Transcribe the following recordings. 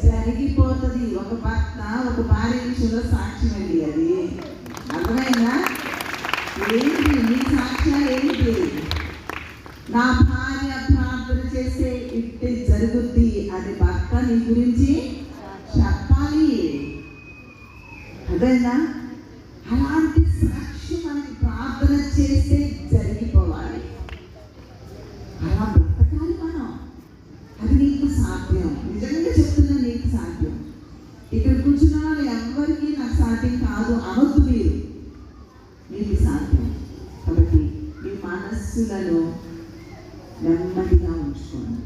జరిగిపోతుంది. ఒక భర్త ఒక భార్య విషయంలో సాక్ష్యం అండి అది. అర్థమైందా? ఏంటి నీ సాక్ష్యాలు ఏంటి? నా భార్య ప్రార్థన చేస్తే ఇట్టే జరుగుద్ది అని భర్త నీ గురించి చెప్పాలి. అర్థమైందా? అలాంటి సాక్ష్యం మనకి ప్రార్థన చేస్తే జరిగిపోవాలి. అలా బ్రతకాలి మనం. అది నీకు సాధ్యం. నిజంగా చెప్తున్నా, నీకు సాధ్యం. ఇక్కడ కూర్చున్న వాళ్ళు ఎవరికి నాకు సాధ్యం కాదు అనొద్దు. మీకు సాధ్యం. కాబట్టి మీ మనస్సులను నెమ్మదిగా ఉంచుకోండి.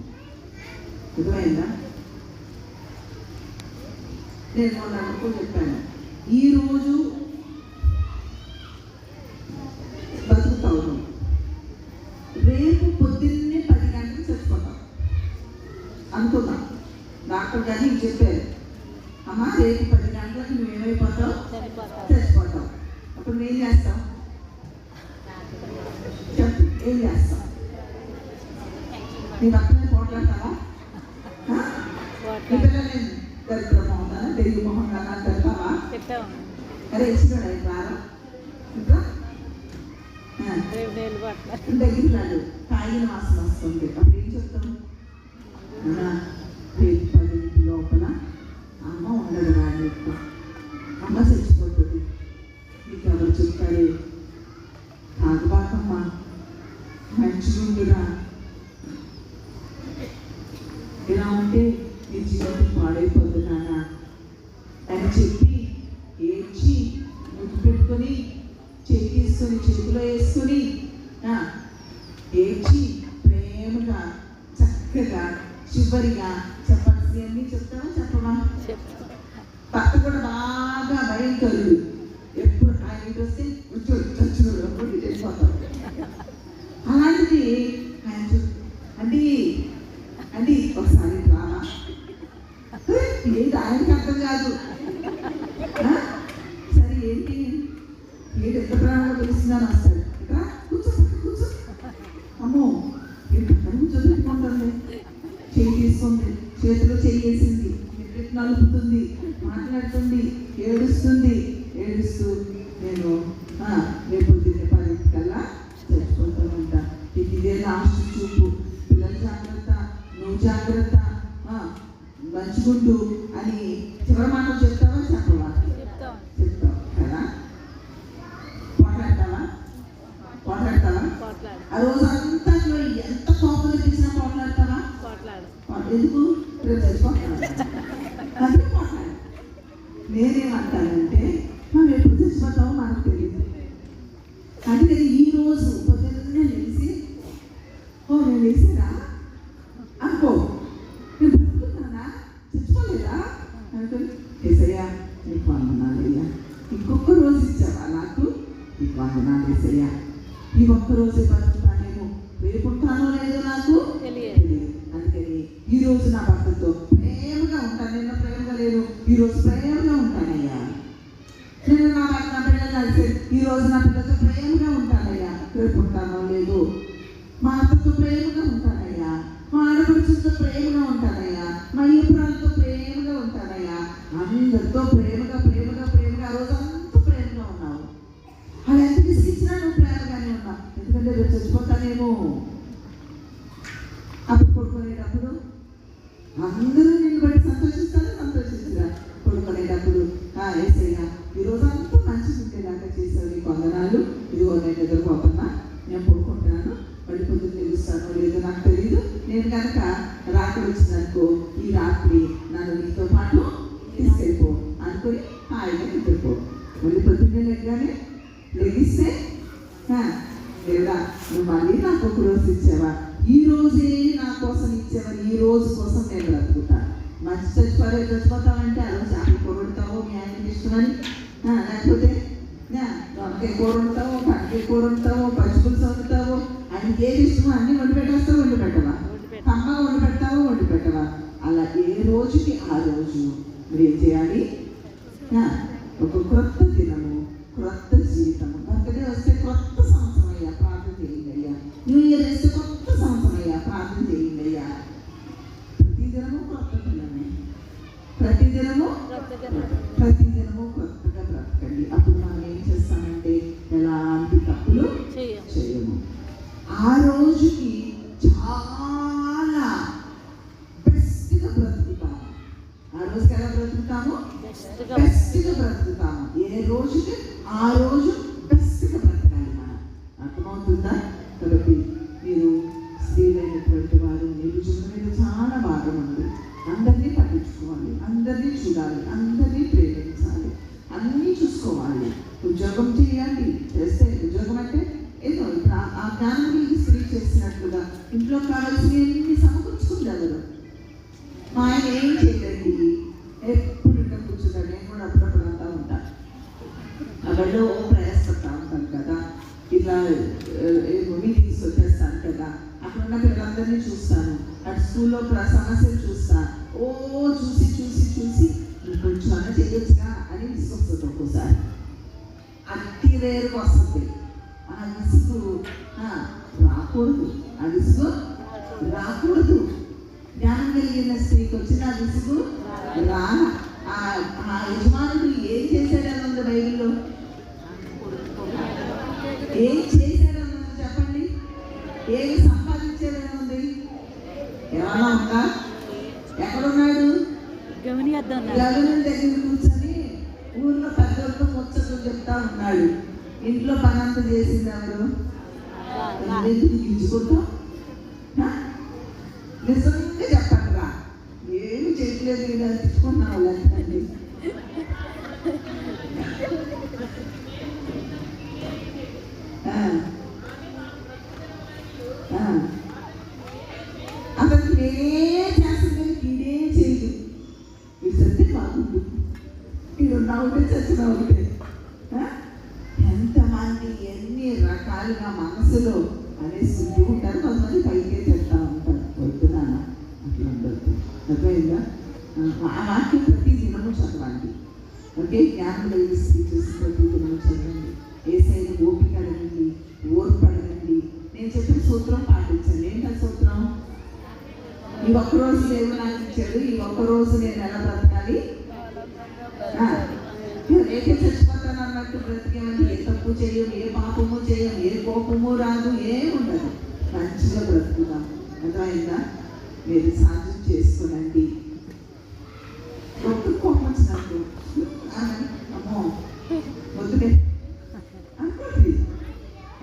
అర్థమైందా? నేను మొన్న చెప్పాను, ఈరోజు బతుకుతావు, రేపు పొద్దున్నే 10 గంటలకు చచ్చిపోతావు అనుకుందాం. డాక్టర్ గారు నీకు చెప్పారు, అమ్మా రేపు 10 గంటలకు నువ్వు ఏమైపోతావు? చచ్చిపోతావు. అప్పుడు నువ్వేం చేస్తావు? చెప్పు, ఏం చేస్తావు? నీ పక్కనే పోట్లాడతావా? నీ పిల్లలు దరిద్ర మొహం తెలుగు మొహం కదా చెప్తావా? అరే ఇచ్చినాడు అయి వారం ఇంకా దగ్గర తాగిన వాసన వస్తుంది. అప్పుడు ఏం చెప్తాం? రేపు 10 లోపల అమ్మ ఉండదు, వాడి అమ్మ చచ్చిపోతుంది. నీకు ఎవరు చెప్తారే? తాగుబాకమ్మా, మంచిగుండురా, ఇలా ఉంటే నీ జీవితం పాడైపోతున్నానా అని చెప్పి ఏడ్చి ముద్దు పెట్టుకొని చేతిసుకొని చేతిలో వేసుకొని ఏడ్చి ప్రేమగా చక్కగా చివరిగా చెప్పాల్సినవన్నీ చెప్తావా చెప్పవా? భర్త కూడా బాగా భయం కలుగు. ఎప్పుడు ఆయన వస్తే చచ్చుడు అప్పుడు వెళ్ళిపోతాడు. అలాంటిది ఆయన అంటే అంటే ఒకసారి రావా? ఏంటి ఆయనకి అర్థం కాదు. సరే ఏంటి ఏంటి ఎంత ప్రాణంగా పిలుస్తున్నాను వస్తాడు. ఇక్కడ కూర్చో కూర్చో. అమ్మో చదువుకుంటుంది, చేయి తీసుకుంది, చేతిలో చెయ్యేసింది, నలుపుతుంది, మాట్లాడుతుంది, ఏడుస్తుంది. ఏడుస్తూ నేను రేపు 10 కల్లా చచ్చిపోతానంటా. ఇదే లాస్ట్ చూపు. పిల్లలు జాగ్రత్త, నువ్వు జాగ్రత్త, మంచిగుండు అని చివరి మాటలు చెప్తావా చెప్పవా? చెప్తావు కదా. పోట్లాడతావా? ఆ రోజు అంతా ఎంత కోపం తెచ్చినా పోట్లాడతావా? ఎందుకు? రేపు చచ్చిపోతాను. అదే పోట్లాడు. నేనేమంటానంటే మనం ఎప్పుడు చచ్చిపోతామో మనకు తెలియదు. అంటే ఈ రోజు పొద్దున్నే లేచి నేను లేచిరా అనుకో, నేను బ్రతుకుతున్నానా, చచ్చిపోలేదా అనుకుని ఏసయ్యా నీకు వందనాలయ్యా, ఇంకొక రోజు ఇచ్చావా నాకు, నీకు వందనాలు ఏసయ్యా. ఈ ఒక్కరోజే బతుకుతానేమో, రేపు ఉంటానో లేదో నాకు తెలియదు. అందుకని ఈరోజు నా భర్తతో ప్రేమగా ఉంటాను. నిన్న ప్రేమగా లేను, ఈరోజు ప్రేమగా ఉంటానయ్యా. నేను నా పిల్లలు కలిసి ఈరోజు నా పిల్లలతో ప్రేమగా ఉంటానయ్యా. రేపు ఉంటానో లేదు. మా అత్తతో ప్రేమగా ఉంటానయ్యా, మా ఆడపడుచులతో ప్రేమగా ఉంటానయ్యా, మా ఈపురాలతో ప్రేమగా ఉంటానయ్యా. అందరితో ప్రేమగా ప్రేమగా ప్రేమగా ఆ రోజు అంతా ప్రేమగా ఉన్నావు. అది ఎంత విసిగించినా నువ్వు ప్రేమగానే ఉన్నావు. ఎందుకంటే రేపు చచ్చిపోతానేమో. అప్పుడు పడుకునేటప్పుడు అందరూ నిన్ను బట్టి సంతోషించరా? పడుకునేటప్పుడు ఏసయ్యా ఈరోజు అంతా మంచిగా ఉండేలాగా చేసావు, నీకు వందనాలు. ఇదిగో నేను నిద్రపోతున్నా, నేను పడుకుంటున్నాను, మళ్ళీ పొద్దున్న తెలుస్తానో లేదో నాకు తెలియదు. నేను కనుక రాత్రి వచ్చిందనుకో, ఈ రాత్రి నన్ను నీతో పాటు తీసుకెళ్ళిపో అనుకొని హాయిగా నిద్రపో. మళ్ళీ పొద్దున్నే లెగిస్తే లేదా నువ్వు మళ్ళీ నాకు ఒక రోజు ఇచ్చావా, ఈ రోజే నా కోసం ఇచ్చావని ఈ రోజు కోసం నేను బ్రతుకుతాను. మంచి చచ్చిపోతావంటే ఆ రోజు ఆకులు కూర వండుతావో మీ ఆయనకి ఇష్టమని, లేకపోతే దొండకాయ కూర వండుతావో, పంటకాయ కూర వండుతావో, పచ్చిపులుసు వండుతావో, ఆయనకి ఏది ఇష్టమో అన్నీ వండి పెట్టేస్తావు, వండి పెట్టవా? కమ్మగా వండి పెడతావో, వండి పెట్టవా? అలా ఏ రోజుకి ఆ రోజు మీరు ఏం చేయాలి? ఒక క్రొత్త దినము, క్రొత్త జీవితము. బర్త్డే వస్తే కొత్త సంవత్సరం అయ్యా, ప్రార్థన చేయండి అయ్యా. న్యూ ఇయర్ వేస్తే కొత్త సంవత్సరం అయ్యా, ప్రార్థన చేయండి అయ్యా. ప్రతి దినము కొత్త దినమే, ప్రతిదినము కొత్తగా బ్రతకండి. అప్పుడు మనం ఏం చేస్తామంటే ఎలాంటి తప్పులు చేయము. ఆ రోజుకి చాలా బెస్ట్గా బ్రతుకుతాము. ఆ రోజుకి ఎలా బ్రతుకుతాము? బెస్ట్గా బ్రతుకుతాము. ఏ రోజుకి ఆ రోజు బెస్ట్గా బ్రతకాలి మనం. అర్థమవుతుందా? కాబట్టి మీరు స్త్రీలైనటువంటి వారు మీరు జీవనం మీద చాలా భాగం ఉంది. అందరినీ పట్టించుకోవాలి, అందరినీ చూడాలి, అందరినీ ప్రేమించాలి, అన్నీ చూసుకోవాలి. ఉద్యోగం చేయాలి. చేస్తే ఉద్యోగం అంటే ఏదో ఆ జ్ఞానం స్త్రీ చేసినట్లుగా ఇంట్లో కావాల్సిన ఎన్ని సమకూర్చుకుంది ఎవరు. మా ఆయన ఏం చేయలేండి, ఎప్పుడు ఇంకా కూర్చుంటాడు. నేను కూడా అప్పుడప్పుడు అంతా ఉంటాను. అక్కడో ప్రయాసపడతా ఉంటాను కదా, ఇట్లా మీటింగ్స్ వచ్చేస్తాను కదా, అక్కడ ఉన్న పిల్లలందరినీ చూస్తాను. అటు స్కూల్లో సమస్యలు చూస్తాను. చూసి కొంచెం అన్న చేయొచ్చుగా అని విసుకొస్తుంది. ఒక్కోసారి అతి రేరుగా వస్తుంది. ఆ విసుగు రాకూడదు. ఆ విసుగు రాకూడదు. జ్ఞానం కలిగిన స్త్రీకి వచ్చిన ఆ విసుగు ఆ యజమానుడు ఏం చేశాడని ఉంది బైబిల్లో. ఏం చేశాడని ఉంది చెప్పండి. ఏమి సంపాదించాడని ఉంది. ఏమన్నా ఉందా? ఎక్కడున్నాడు? గమని దగ్గర కూర్చొని ఊర్లో పెద్దలతో ముచ్చట్లు చెప్తా ఉన్నాడు. ఇంట్లో పని అంతా చేసింది ఎవరు? గింజుకుంటాం. నిజంగా చెప్పండి రా, ఏమి చేయట్లేదు ఇది అనిపించుకున్నావు లేదండి. అతనికి నేనే చేస్తుంది, ఇదే చేయదు. ఇది సత్తే బాగుంది, ఇది ఉన్నా ఒకటే చచ్చిన ఒకటే. ఎంతమంది ఎన్ని రకాలుగా మనసులో అనేసి ఉంటారు. కొంతమంది పైకే చెప్తా ఉంటారు. వద్దునాన్న అట్లా ఉండద్దు. అర్థమైందా? ఆ వాక్యం ప్రతి దినము చదవండి. ఓకే, జ్ఞానం కలిగిస్తే చూసి ప్రతి దినము చదవండి. ఏసైనా ఓపిక అడగండి, ఓర్పు అడగండి. నేను చెప్పిన సూత్రం పాటించండి. ఏంటా సూత్రం? ఈ ఒక్కరోజు దేవుడు నాకు ఇచ్చాడు, ఈ ఒక్కరోజు నేను ఎలా బ్రతకాలి? రేపే చచ్చిపోతాను అన్నట్టు బ్రతికేమని ఏ తప్పు చేయం, ఏ పాపము చేయం, ఏ కోపము రాదు, ఏముండదు. మంచిగా బ్రతుకుతాం. అర్థమైందా? మీరు సాధ్యం చేసుకోనండి. ఒక్క కోపం వచ్చినట్టు అమ్మో వద్దులే అనుకోండి.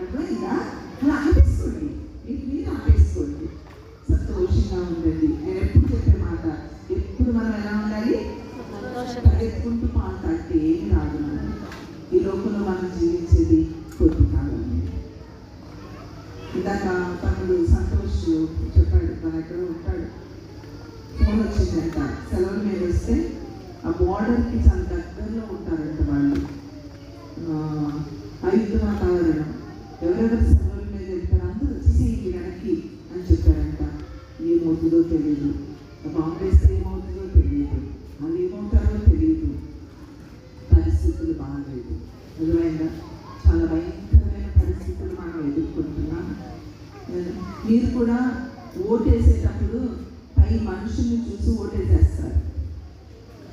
అర్థమైందా? అలా ఆపేసుకోండి. మీరు ఆపేసుకోండి. సంతోషంగా ఉండండి. నేను ఎప్పుడు చెప్పే మాట, ఎప్పుడు మనం ఎలా ఉండాలి? పరిగెత్తుకుంటూ మాట్లాడితే ఏమి రాదు. ఈ లోకంలో మనం జీవించేది కొద్ది కాలం. ఇందాక తమ్ముడు సంతోష్ చెప్పాడు, తన ఎక్కడ ఉంటాడు. ఫోన్ వచ్చిందంట, సెలవుల మీద వస్తే ఆ బార్డర్కి చాలా దగ్గరలో ఉంటారంట వాళ్ళు. యుద్ధ వాతావరణం, ఎవరెవరు సెలవుల మీద వెళ్తారు అందరూ వచ్చేసేయండి వెనక్కి అని చెప్పారంట. ఏమవుతుందో తెలియదు. బాంబేస్తే ఏమవుతుందో తెలియదు, వాళ్ళు ఏమవుతారో తెలియదు. పరిస్థితులు బాగాలేదు. అర్థమైందా? చాలా భయంకరమైన పరిస్థితులు మనం ఎదుర్కొంటున్నాం. మీరు కూడా ఓటేసేటప్పుడు పై మనుషుల్ని చూసి ఓటేసేస్తారు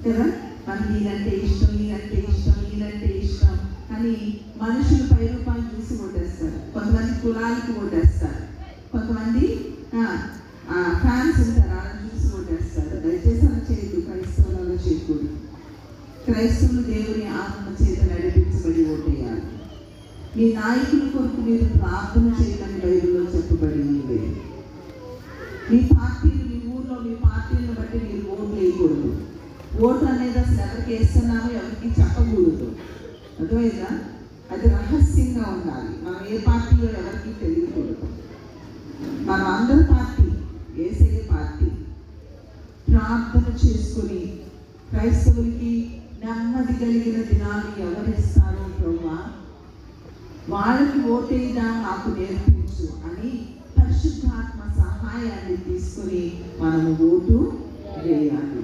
కదా. మనకి ఈయనంటే ఇష్టం, ఈయనంటే ఇష్టం, ఈయనంటే ఇష్టం అని మనుషులు పై రూపాయలు చూసి ఓటేస్తారు. కొంతమంది కులాలకి ఓటేస్తారు, కొంతమంది ఫ్యాన్స్ ఉంటారు, వాళ్ళని చూసి ఓటేస్తారు. దయచేసి అలా చేయదు. క్రైస్తవులు అలా చేయకూడదు. క్రైస్తవులు దేవుని ఆత్మ చేత నడిపించబడి ఓటేయాలి. మీ నాయకుల కొరకు మీరు ప్రార్థన చేయమని బైబిల్లో చెప్పబడింది. మీ పార్టీలు, మీ ఊర్లో మీ పార్టీలను బట్టి మీరు ఓట్లు వేయకూడదు. ఓటు అనేది అసలు ఎవరికి వేస్తున్నామో ఎవరికి చెప్పకూడదు. అర్థమైందా? అది రహస్యంగా ఉండాలి. మనం ఏ పార్టీలో ఎవరికి తెలియకూడదు. మనం అందరి పార్టీ యేసయ్య పార్టీ. ప్రార్థన చేసుకుని క్రైస్తవులకి నెమ్మది కలిగిన దినాలు ఎవరిస్తారో ప్రభువా, వాళ్ళకి ఓటేదా నాకు నేర్పించు అని పరిశుద్ధాత్మ సహాయాన్ని తీసుకుని మనము ఓటు వేయాలి.